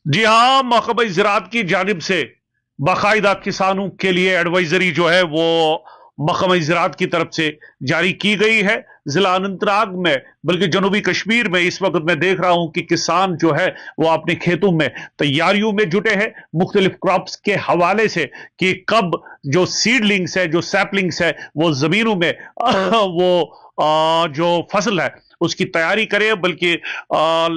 जी हाँ, महकमा ज़राअत की जानिब से बाकायदा किसानों के लिए एडवाइजरी जो है वो महकमा ज़राअत की तरफ से जारी की गई है। जिला अनंतनाग में, बल्कि जनूबी कश्मीर में इस वक्त मैं देख रहा हूं कि किसान जो है वो अपने खेतों में तैयारियों में जुटे हैं, मुख्तलिफ क्रॉप्स के हवाले से कि कब जो सीडलिंग्स है, जो सैपलिंग्स है, वो जमीनों में वो जो फसल है उसकी तैयारी करें, बल्कि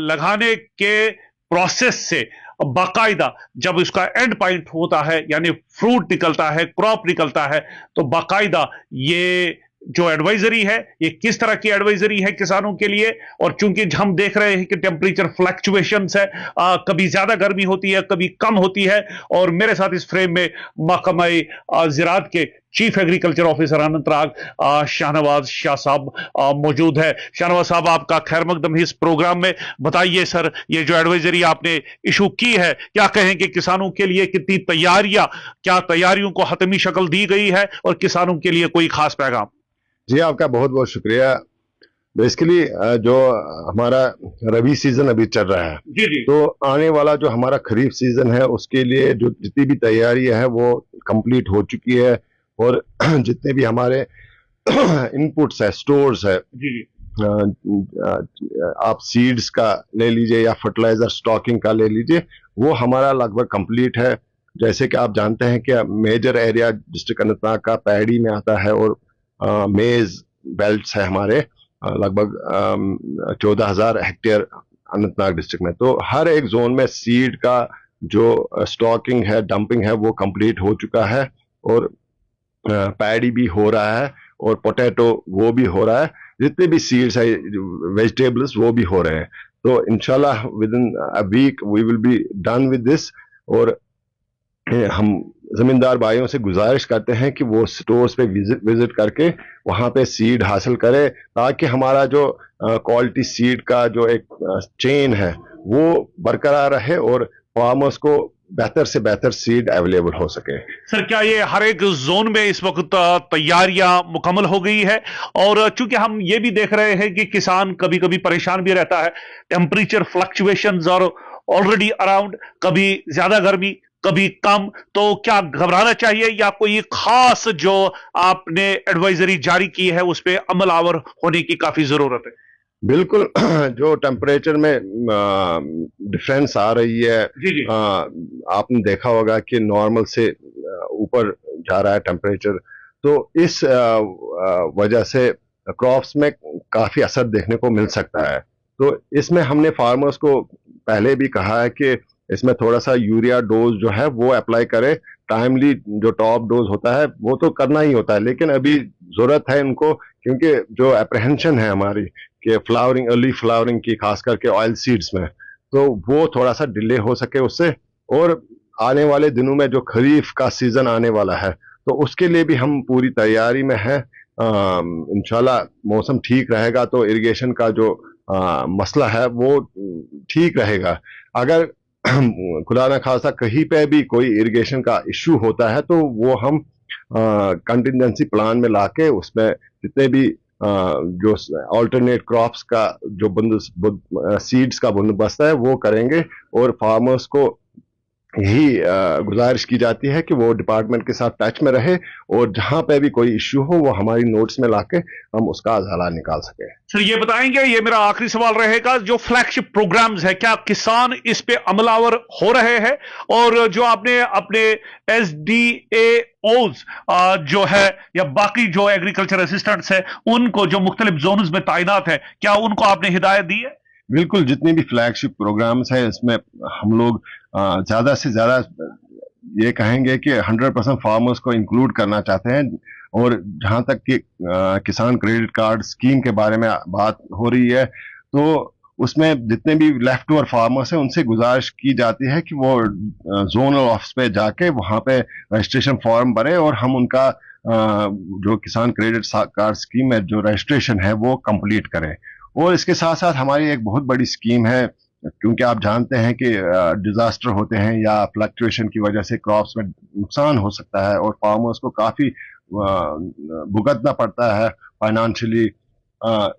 लगाने के प्रोसेस से बाकायदा जब उसका एंड पॉइंट होता है, यानी फ्रूट निकलता है, क्रॉप निकलता है, तो बाकायदा ये जो एडवाइजरी है, ये किस तरह की एडवाइजरी है किसानों के लिए। और चूंकि हम देख रहे हैं कि टेम्परेचर फ्लक्चुएशंस है, कभी ज्यादा गर्मी होती है, कभी कम होती है। और मेरे साथ इस फ्रेम में महकमा ज़राअत के chief agriculture officer Anantnag Shahnawaz Shah साहब मौजूद है। शाहनवाज साहब, आपका खैर मकदम है इस प्रोग्राम में। बताइए सर, ये जो एडवाइजरी आपने इशू की है, क्या कहेंगे किसानों के लिए, कितनी तैयारियां, क्या तैयारियों को हतमी शक्ल दी गई है, और किसानों के लिए कोई खास पैगाम? जी, आपका बहुत बहुत शुक्रिया। बेसिकली जो हमारा रबी सीजन अभी चल रहा है, जी जी। तो आने वाला जो हमारा खरीफ सीजन है उसके लिए जो जितनी भी तैयारी है वो कंप्लीट हो चुकी है। और जितने भी हमारे इनपुट्स है, स्टोर्स है, जी जी। आप सीड्स का ले लीजिए या फर्टिलाइजर स्टॉकिंग का ले लीजिए, वो हमारा लगभग कंप्लीट है। जैसे कि आप जानते हैं कि मेजर एरिया डिस्ट्रिक्ट अनंतनाग का पैडी में आता है, और मेज बेल्ट्स है हमारे लगभग 14,000 हेक्टेयर अनंतनाग डिस्ट्रिक्ट में। तो हर एक जोन में सीड का जो स्टॉकिंग है, डंपिंग है, वो कंप्लीट हो चुका है। और पैडी भी हो रहा है, और पोटैटो वो भी हो रहा है। जितने भी सीड्स है, वेजिटेबल्स, वो भी हो रहे हैं। तो इंशाल्लाह within a week we will be done with this. और हम जमींदार भाइयों से गुजारिश करते हैं कि वो स्टोर्स पे विजिट करके वहां पे सीड हासिल करें, ताकि हमारा जो क्वालिटी सीड का जो एक चेन है वो बरकरार रहे, और फार्मर्स को बेहतर से बेहतर सीड अवेलेबल हो सके। सर, क्या ये हर एक जोन में इस वक्त तैयारियां मुकम्मल हो गई है? और चूंकि हम ये भी देख रहे हैं कि किसान कभी कभी परेशान भी रहता है, टेम्परेचर फ्लक्चुएशंस और ऑलरेडी अराउंड, कभी ज्यादा गर्मी, कभी कम, तो क्या घबराना चाहिए, या कोई खास जो आपने एडवाइजरी जारी की है उस पर अमल आवर होने की काफी जरूरत है? बिल्कुल। जो टेम्परेचर में डिफरेंस आ रही है, जी जी। आपने देखा होगा कि नॉर्मल से ऊपर जा रहा है टेम्परेचर। तो इस वजह से क्रॉप्स में काफी असर देखने को मिल सकता है। तो इसमें हमने फार्मर्स को पहले भी कहा है कि इसमें थोड़ा सा यूरिया डोज जो है वो अप्लाई करे। टाइमली जो टॉप डोज होता है वो तो करना ही होता है, लेकिन अभी जरूरत है इनको, क्योंकि जो अप्रहेंशन है हमारी कि फ्लावरिंग, अर्ली फ्लावरिंग की, खास करके ऑयल सीड्स में, तो वो थोड़ा सा डिले हो सके उससे। और आने वाले दिनों में जो खरीफ का सीजन आने वाला है, तो उसके लिए भी हम पूरी तैयारी में हैं। इंशाल्लाह मौसम ठीक रहेगा तो इरिगेशन का जो मसला है वो ठीक रहेगा। अगर खुदा न खासा कहीं पे भी कोई इरिगेशन का इश्यू होता है, तो वो हम कंटिजेंसी प्लान में लाके उसमें जितने भी जो ऑल्टरनेट क्रॉप्स का जो सीड्स का बंदोबस्त है वो करेंगे। और फार्मर्स को यही गुजारिश की जाती है कि वो डिपार्टमेंट के साथ टच में रहे, और जहां पे भी कोई इश्यू हो वो हमारी नोट्स में लाके हम उसका हल निकाल सके। सर, ये बताएंगे, ये मेरा आखिरी सवाल रहेगा, जो फ्लैगशिप प्रोग्राम्स है, क्या किसान इस पे अमलावर हो रहे हैं? और जो आपने अपने SDAOs जो है, या बाकी जो एग्रीकल्चर असिस्टेंट्स है, उनको जो मुख्तलिफ जोन्स में तैनात है, क्या उनको आपने हिदायत दी है? बिल्कुल, जितने भी फ्लैगशिप प्रोग्राम्स हैं इसमें हम लोग ज्यादा से ज्यादा ये कहेंगे कि 100% फार्मर्स को इंक्लूड करना चाहते हैं। और जहां तक कि किसान क्रेडिट कार्ड स्कीम के बारे में बात हो रही है, तो उसमें जितने भी लेफ्ट ओवर फार्मर्स हैं उनसे गुजारिश की जाती है कि वो जोनल ऑफिस पे जाके वहां पे रजिस्ट्रेशन फॉर्म भरे, और हम उनका जो किसान क्रेडिट कार्ड स्कीम में जो रजिस्ट्रेशन है वो कंप्लीट करें। और इसके साथ साथ हमारी एक बहुत बड़ी स्कीम है, क्योंकि आप जानते हैं कि डिजास्टर होते हैं या फ्लक्चुएशन की वजह से क्रॉप्स में नुकसान हो सकता है, और फार्मर्स को काफी भुगतना पड़ता है फाइनेंशियली।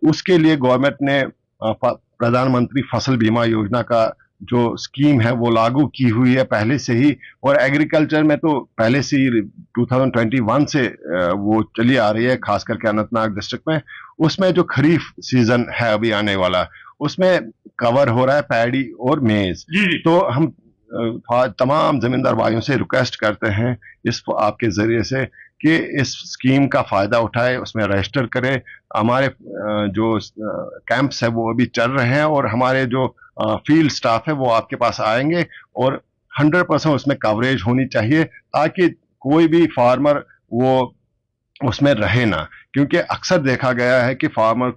उसके लिए गवर्नमेंट ने प्रधानमंत्री फसल बीमा योजना का जो स्कीम है वो लागू की हुई है पहले से ही, और एग्रीकल्चर में तो पहले से ही 2021 से वो चली आ रही है, खास करके अनंतनाग डिस्ट्रिक्ट में। उसमें जो खरीफ सीजन है अभी आने वाला, उसमें कवर हो रहा है पैडी और मेज। जी जी। तो हम तमाम जमींदार भाइयों से रिक्वेस्ट करते हैं इस आपके जरिए से कि इस स्कीम का फायदा उठाए, उसमें रजिस्टर करें। हमारे जो कैंप्स है वो अभी चल रहे हैं, और हमारे जो फील्ड स्टाफ है वो आपके पास आएंगे, और 100% उसमें कवरेज होनी चाहिए, ताकि कोई भी फार्मर वो उसमें रहे ना। क्योंकि अक्सर देखा गया है कि फार्मर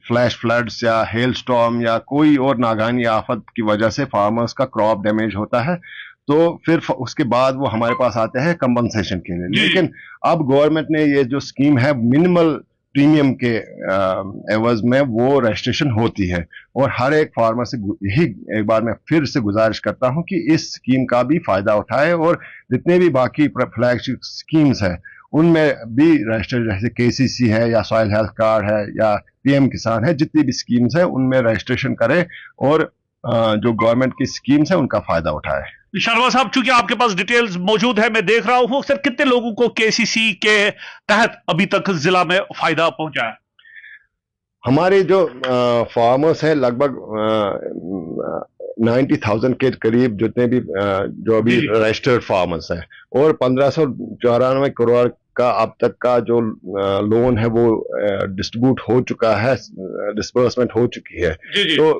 फ्लैश फ्लड्स या हेल स्टॉर्म या कोई और नागानी आफत की वजह से फार्मर्स का क्रॉप डैमेज होता है, तो फिर उसके बाद वो हमारे पास आते हैं कंपनसेशन के लिए। लेकिन अब गवर्नमेंट ने ये जो स्कीम है, मिनिमल प्रीमियम के एवज में वो रजिस्ट्रेशन होती है, और हर एक फार्मर से यही एक बार मैं फिर से गुजारिश करता हूं कि इस स्कीम का भी फायदा उठाए, और जितने भी बाकी फ्लैगशिप स्कीम्स है उनमें भी रजिस्टर, जैसे केसीसी है या सॉइल हेल्थ कार्ड है या पीएम किसान है, जितनी भी स्कीम्स है उनमें रजिस्ट्रेशन करें, और जो गवर्नमेंट की स्कीम्स है उनका फायदा उठाए। शर्मा साहब, चूंकि आपके पास डिटेल्स मौजूद है, मैं देख रहा हूं सर, कितने लोगों को केसीसी के तहत अभी तक जिला में फायदा पहुंचा है? हमारे जो फार्मर्स हैं लगभग 90,000 के करीब जितने भी जो अभी रजिस्टर्ड फार्मर्स हैं, और 1594 करोड़ का अब तक का जो लोन है वो डिस्ट्रीब्यूट हो चुका है, डिस्बर्समेंट हो चुकी है। तो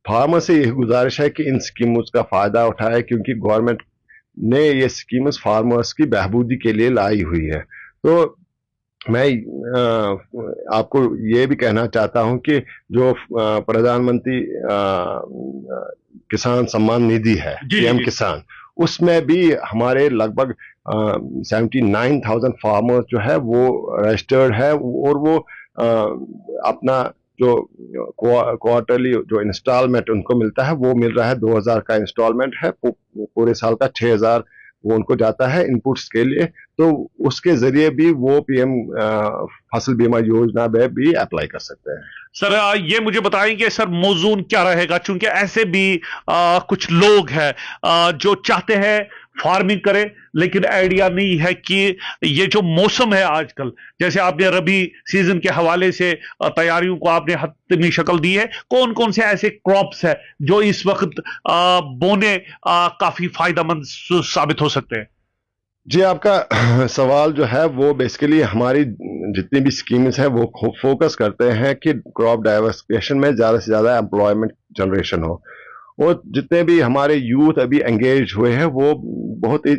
फार्मर से यही गुजारिश है कि इन स्कीम्स का फायदा उठाए, क्योंकि गवर्नमेंट ने ये स्कीम्स फार्मर्स की बहबूदी के लिए लाई हुई है। तो मैं आपको ये भी कहना चाहता हूं कि जो प्रधानमंत्री किसान सम्मान निधि है, पीएम किसान, उसमें भी हमारे लगभग 79,000 फार्मर्स जो है वो रजिस्टर्ड है, और वो अपना जो क्वार्टरली जो इंस्टॉलमेंट उनको मिलता है वो मिल रहा है। 2,000 का इंस्टॉलमेंट है, पूरे साल का 6,000 वो उनको जाता है इनपुट्स के लिए। तो उसके जरिए भी वो पीएम फसल बीमा योजना में भी अप्लाई कर सकते हैं। सर ये मुझे बताएं कि सर मौजून क्या रहेगा, चूंकि ऐसे भी कुछ लोग हैं जो चाहते हैं फार्मिंग करें, लेकिन आइडिया नहीं है कि ये जो मौसम है आजकल, जैसे आपने रबी सीजन के हवाले से तैयारियों को आपने हतमी शक्ल दी है, कौन कौन से ऐसे क्रॉप्स है जो इस वक्त बोने काफी फायदेमंद साबित हो सकते हैं? जी, आपका सवाल जो है वो बेसिकली हमारी जितनी भी स्कीम्स हैं वो फोकस करते हैं कि क्रॉप डाइवर्सिफिकेशन में ज़्यादा से ज़्यादा एम्प्लॉयमेंट जनरेशन हो, और जितने भी हमारे यूथ अभी एंगेज हुए हैं वो बहुत ही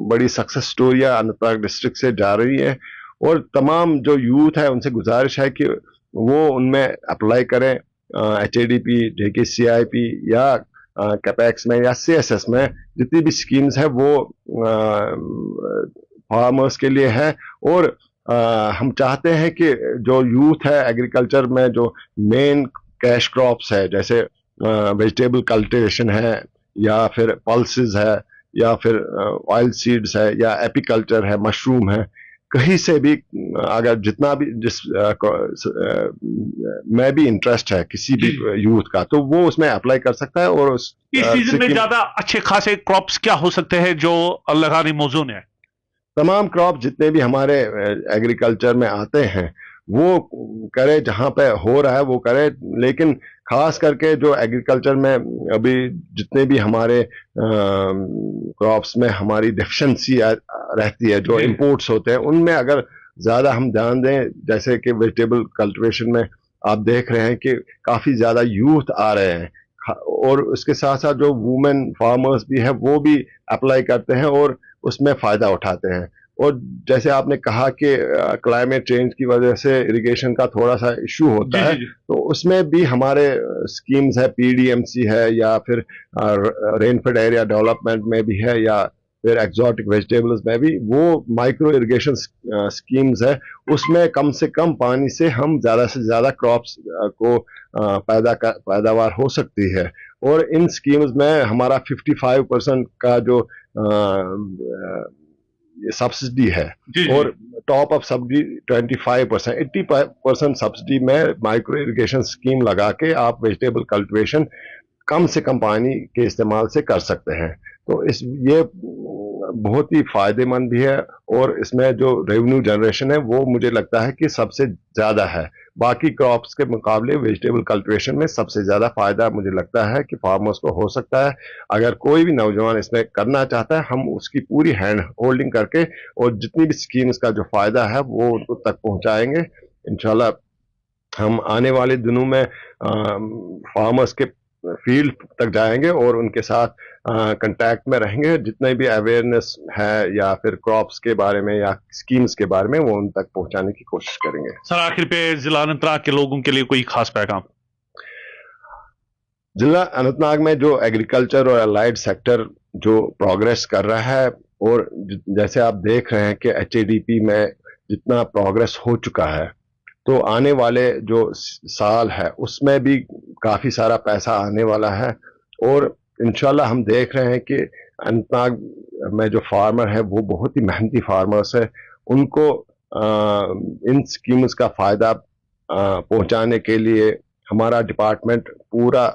बड़ी सक्सेस स्टोरियां अनंतनाग डिस्ट्रिक्ट से जा रही है, और तमाम जो यूथ है उनसे गुजारिश है कि वो उनमें अप्लाई करें, HADP, JKCIP या कैपेक्स में या CSS में, जितनी भी स्कीम्स है वो फार्मर्स के लिए है। और हम चाहते हैं कि जो यूथ है एग्रीकल्चर में जो मेन कैश क्रॉप्स है, जैसे वेजिटेबल कल्टीवेशन है, या फिर पल्सेस है, या फिर ऑयल सीड्स है, या एपीकल्चर है, मशरूम है, कहीं से भी अगर जितना भी जिस में भी इंटरेस्ट है किसी भी यूथ का, तो वो उसमें अप्लाई कर सकता है। और इस सीजन में ज्यादा अच्छे खासे क्रॉप्स क्या हो सकते हैं जो लगाने मौजूद है? तमाम क्रॉप जितने भी हमारे एग्रीकल्चर में आते हैं वो करे, जहां पे हो रहा है वो करे, लेकिन खास करके जो एग्रीकल्चर में अभी जितने भी हमारे क्रॉप्स में हमारी डेफिशिएंसी रहती है, जो इंपोर्ट्स होते हैं, उनमें अगर ज्यादा हम ध्यान दें, जैसे कि वेजिटेबल कल्टीवेशन में आप देख रहे हैं कि काफी ज्यादा यूथ आ रहे हैं, और उसके साथ साथ जो वुमेन फार्मर्स भी है वो भी अप्लाई करते हैं और उसमें फायदा उठाते हैं। और जैसे आपने कहा कि क्लाइमेट चेंज की वजह से इरिगेशन का थोड़ा सा इशू होता है, तो उसमें भी हमारे स्कीम्स है, PDMC है, या फिर रेनफेड एरिया डेवलपमेंट में भी है, या फिर एक्सोटिक वेजिटेबल्स में भी वो माइक्रो इरिगेशन स्कीम्स है। उसमें कम से कम पानी से हम ज़्यादा से ज़्यादा क्रॉप्स को पैदावार हो सकती है। और इन स्कीम्स में हमारा 55% का जो सब्सिडी है, और टॉप ऑफ सब्सिडी 25%, 80% सब्सिडी में माइक्रो इरिगेशन स्कीम लगा के आप वेजिटेबल कल्टीवेशन कम से कम पानी के इस्तेमाल से कर सकते हैं। तो ये बहुत ही फायदेमंद भी है, और इसमें जो रेवेन्यू जनरेशन है वो मुझे लगता है कि सबसे ज़्यादा है। बाकी क्रॉप्स के मुकाबले वेजिटेबल कल्टीवेशन में सबसे ज़्यादा फायदा मुझे लगता है कि फार्मर्स को हो सकता है। अगर कोई भी नौजवान इसमें करना चाहता है, हम उसकी पूरी हैंड होल्डिंग करके और जितनी भी स्कीम्स का जो फायदा है वो उनको तक पहुंचाएंगे। इंशाल्लाह हम आने वाले दिनों में फार्मर्स के फील्ड तक जाएंगे और उनके साथ कांटेक्ट में रहेंगे। जितने भी अवेयरनेस है या फिर क्रॉप्स के बारे में या स्कीम्स के बारे में, वो उन तक पहुंचाने की कोशिश करेंगे। सर आखिर पे जिला अनंतनाग के लोगों के लिए कोई खास पैगाम? जिला अनंतनाग में जो एग्रीकल्चर और अलाइड सेक्टर जो प्रोग्रेस कर रहा है, और जैसे आप देख रहे हैं कि एचएडीपी में जितना प्रोग्रेस हो चुका है, तो आने वाले जो साल है उसमें भी काफ़ी सारा पैसा आने वाला है। और इंशाल्लाह हम देख रहे हैं कि अनंतनाग में जो फार्मर है वो बहुत ही मेहनती फार्मर्स है। उनको इन स्कीम्स का फ़ायदा पहुंचाने के लिए हमारा डिपार्टमेंट पूरा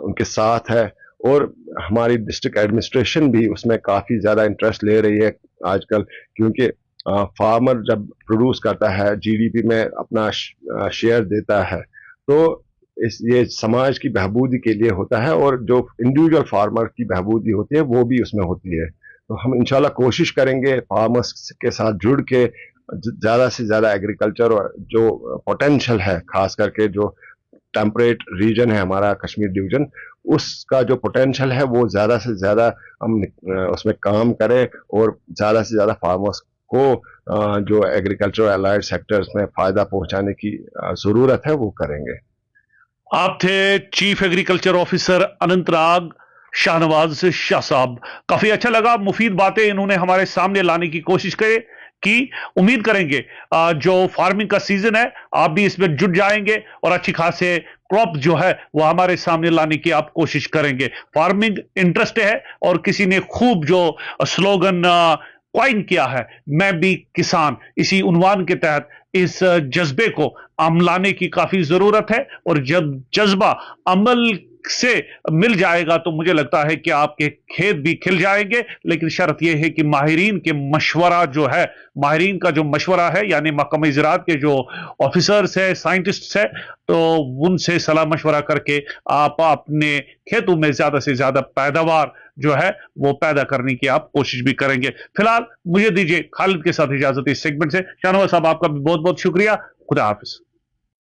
उनके साथ है, और हमारी डिस्ट्रिक्ट एडमिनिस्ट्रेशन भी उसमें काफ़ी ज़्यादा इंटरेस्ट ले रही है आजकल, क्योंकि फार्मर जब प्रोड्यूस करता है जीडीपी में अपना शेयर देता है, तो ये समाज की बहबूदी के लिए होता है, और जो इंडिविजुअल फार्मर की बहबूदी होती है वो भी उसमें होती है। तो हम इंशाल्लाह कोशिश करेंगे फार्मर्स के साथ जुड़ के ज़्यादा से ज़्यादा एग्रीकल्चर और जो पोटेंशियल है, खास करके जो टेम्परेट रीजन है हमारा कश्मीर डिवीजन, उसका जो पोटेंशियल है वो ज़्यादा से ज़्यादा हम उसमें काम करें, और ज़्यादा से ज़्यादा फार्मर्स को जो एग्रीकल्चर अलाइड सेक्टर्स में फ़ायदा पहुंचाने की ज़रूरत है वो करेंगे। आप थे chief agriculture officer Anantnag Shahnawaz Shah साहब। काफी अच्छा लगा, मुफीद बातें इन्होंने हमारे सामने लाने की कोशिश की। उम्मीद करेंगे जो फार्मिंग का सीजन है आप भी इसमें जुट जाएंगे और अच्छी खासे क्रॉप जो है वो हमारे सामने लाने की आप कोशिश करेंगे। फार्मिंग इंटरेस्ट है, और किसी ने खूब जो स्लोगन क्वाइन किया है, मैं भी किसान, इसी उन्वान के तहत इस जज्बे को अमलाने की काफी जरूरत है। और जब जज्बा अमल से मिल जाएगा तो मुझे लगता है कि आपके खेत भी खिल जाएंगे। लेकिन शर्त यह है कि माहिरीन के मशवरा जो है, माहिरीन का जो मशवरा है, यानी महकमा ज़राअत के जो ऑफिसर्स है, साइंटिस्ट है, तो उनसे सलाह मशवरा करके आप अपने खेतों में ज्यादा से ज्यादा पैदावार जो है वो पैदा करने की आप कोशिश भी करेंगे। फिलहाल मुझे दीजिए खालिद के साथ इजाजत इस सेगमेंट से। शाहनवाज साहब आपका भी बहुत बहुत शुक्रिया। खुदा हाफिज।